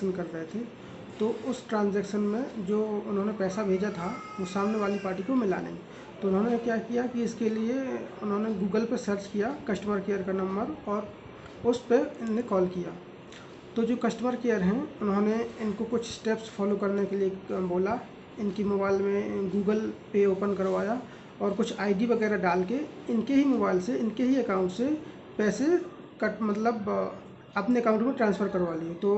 Transaction कर रहे थे, तो उस ट्रांजैक्शन में जो उन्होंने पैसा भेजा था वो सामने वाली पार्टी को मिला नहीं। तो उन्होंने क्या किया कि इसके लिए उन्होंने गूगल पे सर्च किया कस्टमर केयर का नंबर और उस पे इन्होंने कॉल किया। तो जो कस्टमर केयर हैं उन्होंने इनको कुछ स्टेप्स फॉलो करने के लिए बोला। इनकी मोबाइल में गूगल पे ओपन करवाया और कुछ आईडी वगैरह डाल के इनके ही मोबाइल से इनके ही अकाउंट से पैसे अपने अकाउंट में ट्रांसफ़र करवा लिए। तो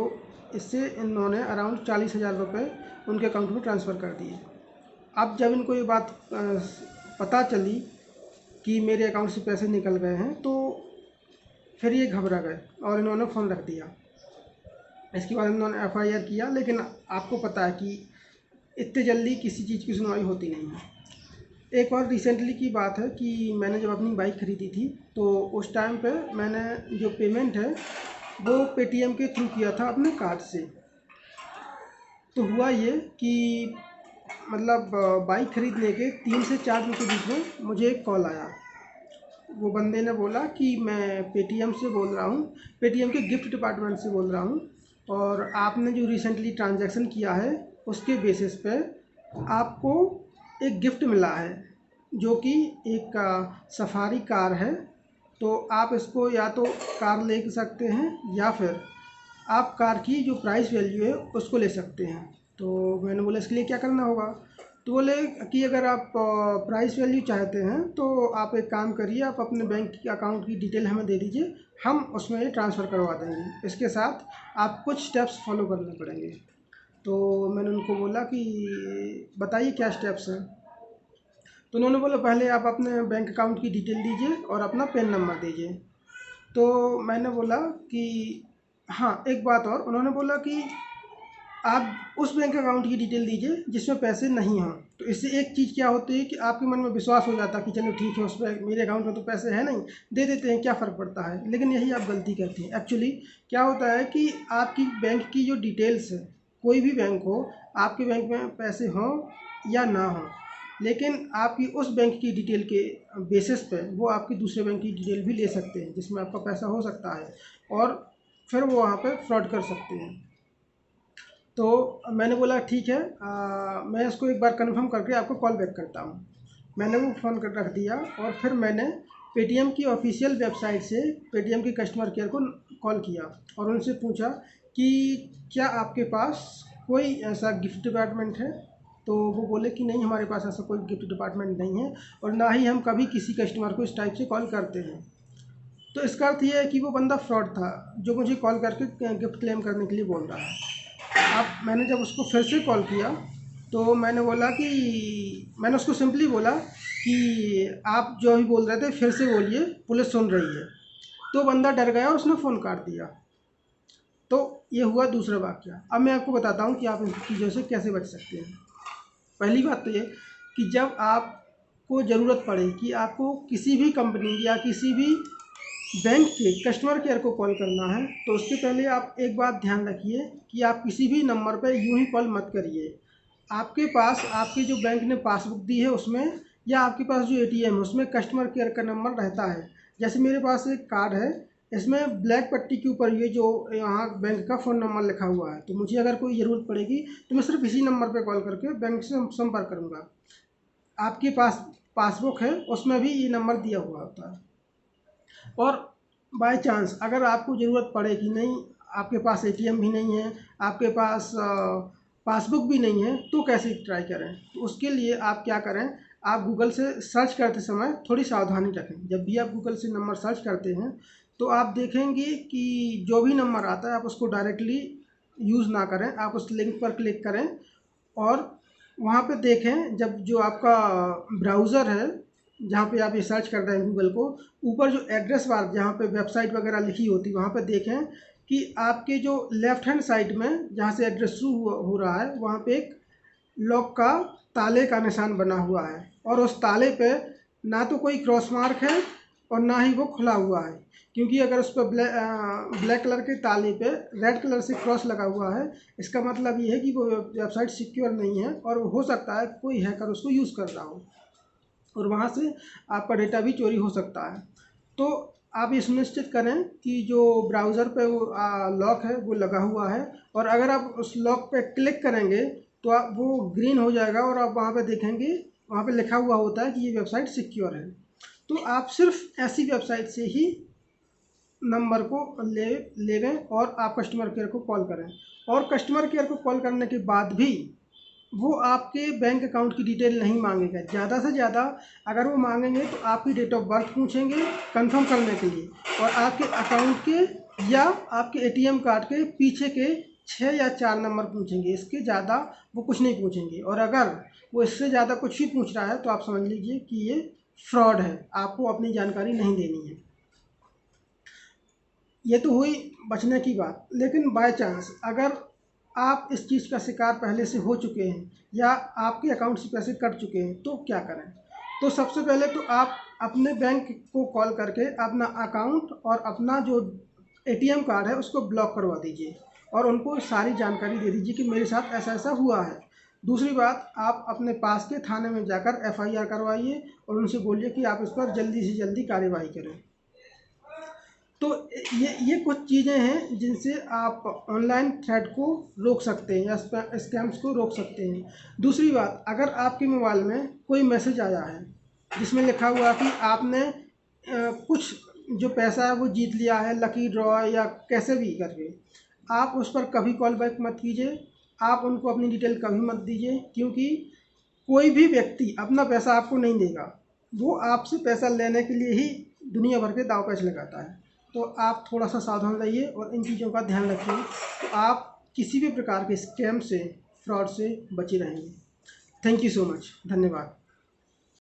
इससे इन्होंने अराउंड 40,000 रुपये उनके अकाउंट में ट्रांसफ़र कर दिए। अब जब इनको ये बात पता चली कि मेरे अकाउंट से पैसे निकल गए हैं, तो फिर ये घबरा गए और इन्होंने फ़ोन रख दिया। इसके बाद इन्होंने FIR किया, लेकिन आपको पता है कि इतने जल्दी किसी चीज़ की सुनवाई होती नहीं है। एक और रिसेंटली की बात है कि मैंने जब अपनी बाइक ख़रीदी थी, तो उस टाइम पे मैंने जो पेमेंट है वो पेटीएम के थ्रू किया था अपने कार्ड से। तो हुआ ये कि मतलब बाइक ख़रीदने के 3 से 4 दिन के बीच में मुझे एक कॉल आया। वो बंदे ने बोला कि मैं पेटीएम से बोल रहा हूँ, पेटीएम के गिफ्ट डिपार्टमेंट से बोल रहा हूँ, और आपने जो रिसेंटली ट्रांजैक्शन किया है उसके बेसिस पे आपको एक गिफ्ट मिला है, जो कि एक सफारी कार है। तो आप इसको या तो कार ले सकते हैं या फिर आप कार की जो प्राइस वैल्यू है उसको ले सकते हैं। तो मैंने बोला इसके लिए क्या करना होगा? तो बोले कि अगर आप प्राइस वैल्यू चाहते हैं तो आप एक काम करिए, आप अपने बैंक की अकाउंट की डिटेल हमें दे दीजिए, हम उसमें ट्रांसफ़र करवा देंगे। इसके साथ आप कुछ स्टेप्स फॉलो करने पड़ेंगे। तो मैंने उनको बोला कि बताइए क्या स्टेप्स हैं। तो उन्होंने बोला पहले आप अपने बैंक अकाउंट की डिटेल दीजिए और अपना पैन नंबर दीजिए। तो मैंने बोला कि हाँ, एक बात और, उन्होंने बोला कि आप उस बैंक अकाउंट की डिटेल दीजिए जिसमें पैसे नहीं हों। तो इससे एक चीज़ क्या होती है कि आपके मन में विश्वास हो जाता है कि चलो ठीक है, उस पर मेरे अकाउंट में तो पैसे हैं नहीं, दे देते हैं, क्या फ़र्क पड़ता है। लेकिन यही आप गलती करते हैं। एक्चुअली क्या होता है कि आपकी बैंक की जो डिटेल्स है, कोई भी बैंक हो, आपके बैंक में पैसे हों या ना हों, लेकिन आपकी उस बैंक की डिटेल के बेसिस पे वो आपकी दूसरे बैंक की डिटेल भी ले सकते हैं, जिसमें आपका पैसा हो सकता है, और फिर वो वहाँ पे फ्रॉड कर सकते हैं। तो मैंने बोला ठीक है, मैं इसको एक बार कंफर्म करके आपको कॉल बैक करता हूँ। मैंने वो फ़ोन कर रख दिया और फिर मैंने पेटीएम की ऑफिशियल वेबसाइट से पेटीएम की कस्टमर केयर को कॉल किया और उनसे पूछा कि क्या आपके पास कोई ऐसा गिफ्ट डिपार्टमेंट है। तो वो बोले कि नहीं, हमारे पास ऐसा कोई गिफ्ट डिपार्टमेंट नहीं है और ना ही हम कभी किसी कस्टमर को इस टाइप से कॉल करते हैं। तो इसका अर्थ ये है कि वो बंदा फ्रॉड था जो मुझे कॉल करके गिफ्ट क्लेम करने के लिए बोल रहा है। अब मैंने जब उसको फिर से कॉल किया तो मैंने बोला कि मैंने उसको सिंपली बोला कि आप जो भी बोल रहे थे फिर से बोलिए, पुलिस सुन रही है। तो बंदा डर गया और उसने फ़ोन काट दिया। तो ये हुआ दूसरा वाक़या। अब मैं आपको बताता हूँ कि आप इन चीज़ों से कैसे बच सकते हैं। पहली बात तो ये कि जब आपको ज़रूरत पड़े कि आपको किसी भी कंपनी या किसी भी बैंक के कस्टमर केयर को कॉल करना है, तो उससे पहले आप एक बात ध्यान रखिए कि आप किसी भी नंबर पर यूं ही कॉल मत करिए। आपके पास आपकी जो बैंक ने पासबुक दी है उसमें, या आपके पास जो ATM है उसमें कस्टमर केयर का नंबर रहता है। जैसे मेरे पास एक कार्ड है, इसमें ब्लैक पट्टी के ऊपर ये जो यहाँ बैंक का फ़ोन नंबर लिखा हुआ है। तो मुझे अगर कोई ज़रूरत पड़ेगी तो मैं सिर्फ इसी नंबर पर कॉल करके बैंक से संपर्क करूँगा। आपके पास पासबुक है उसमें भी ये नंबर दिया हुआ होता है। और बाय चांस अगर आपको ज़रूरत पड़े कि नहीं, आपके पास ATM भी नहीं है, आपके पास पासबुक भी नहीं है, तो कैसे ट्राई करें? तो उसके लिए आप क्या करें, आप गूगल से सर्च करते समय थोड़ी सावधानी रखें। जब भी आप गूगल से नंबर सर्च करते हैं तो आप देखेंगे कि जो भी नंबर आता है आप उसको डायरेक्टली यूज़ ना करें, आप उस लिंक पर क्लिक करें और वहाँ पे देखें, जब जो आपका ब्राउज़र है जहाँ पे आप ये सर्च कर रहे हैं गूगल को, ऊपर जो एड्रेस बार जहाँ पे वेबसाइट वगैरह लिखी होती है वहाँ पे देखें कि आपके जो लेफ़्ट हैंड साइड में जहाँ से एड्रेस शुरू हो रहा है वहाँ पे एक लॉक का ताले का निशान बना हुआ है, और उस ताले पे ना तो कोई क्रॉस मार्क है और ना ही वो खुला हुआ है। क्योंकि अगर उस पर ब्लैक कलर के ताले पे रेड कलर से क्रॉस लगा हुआ है, इसका मतलब ये है कि वो वेबसाइट सिक्योर नहीं है और हो सकता है कोई हैकर उसको यूज़ कर रहा हो और वहाँ से आपका डेटा भी चोरी हो सकता है। तो आप ये सुनिश्चित करें कि जो ब्राउज़र पे वो लॉक है वो लगा हुआ है, और अगर आप उस लॉक पे क्लिक करेंगे तो आप वो ग्रीन हो जाएगा और आप वहाँ पे देखेंगे, वहाँ पे लिखा हुआ होता है कि ये वेबसाइट सिक्योर है। तो आप सिर्फ ऐसी वेबसाइट से ही नंबर को ले गए और आप कस्टमर केयर को कॉल करें, और कस्टमर केयर को कॉल करने के बाद भी वो आपके बैंक अकाउंट की डिटेल नहीं मांगेगा। ज़्यादा से ज़्यादा अगर वो मांगेंगे तो आपकी डेट ऑफ बर्थ पूछेंगे कंफर्म करने के लिए, और आपके अकाउंट के या आपके एटीएम कार्ड के पीछे के 6 या 4 नंबर पूछेंगे। इसके ज़्यादा वो कुछ नहीं पूछेंगे, और अगर वो इससे ज़्यादा कुछ ही पूछ रहा है तो आप समझ लीजिए कि ये फ्रॉड है, आपको अपनी जानकारी नहीं देनी है। ये तो हुई बचने की बात, लेकिन बाय चांस अगर आप इस चीज़ का शिकार पहले से हो चुके हैं या आपके अकाउंट से पैसे कट चुके हैं तो क्या करें? तो सबसे पहले तो आप अपने बैंक को कॉल करके अपना अकाउंट और अपना जो एटीएम कार्ड है उसको ब्लॉक करवा दीजिए, और उनको सारी जानकारी दे दीजिए कि मेरे साथ ऐसा ऐसा हुआ है। दूसरी बात, आप अपने पास के थाने में जाकर एफआईआर करवाइए और उनसे बोलिए कि आप इस पर जल्दी से जल्दी कार्रवाई करें। तो ये कुछ चीज़ें हैं जिनसे आप ऑनलाइन थ्रेट को रोक सकते हैं या स्कैम्स को रोक सकते हैं। दूसरी बात, अगर आपके मोबाइल में कोई मैसेज आया है जिसमें लिखा हुआ है कि आपने कुछ जो पैसा है वो जीत लिया है लकी ड्रॉ या कैसे भी करके, आप उस पर कभी कॉल बैक मत कीजिए। आप उनको अपनी डिटेल कभी मत दीजिए, क्योंकि कोई भी व्यक्ति अपना पैसा आपको नहीं देगा। वो आपसे पैसा लेने के लिए ही दुनिया भर के दाव पेच लगाता है। तो आप थोड़ा सा सावधान रहिए और इन चीज़ों का ध्यान रखिए, तो आप किसी भी प्रकार के स्कैम से, फ्रॉड से बचे रहेंगे। Thank you so much. धन्यवाद।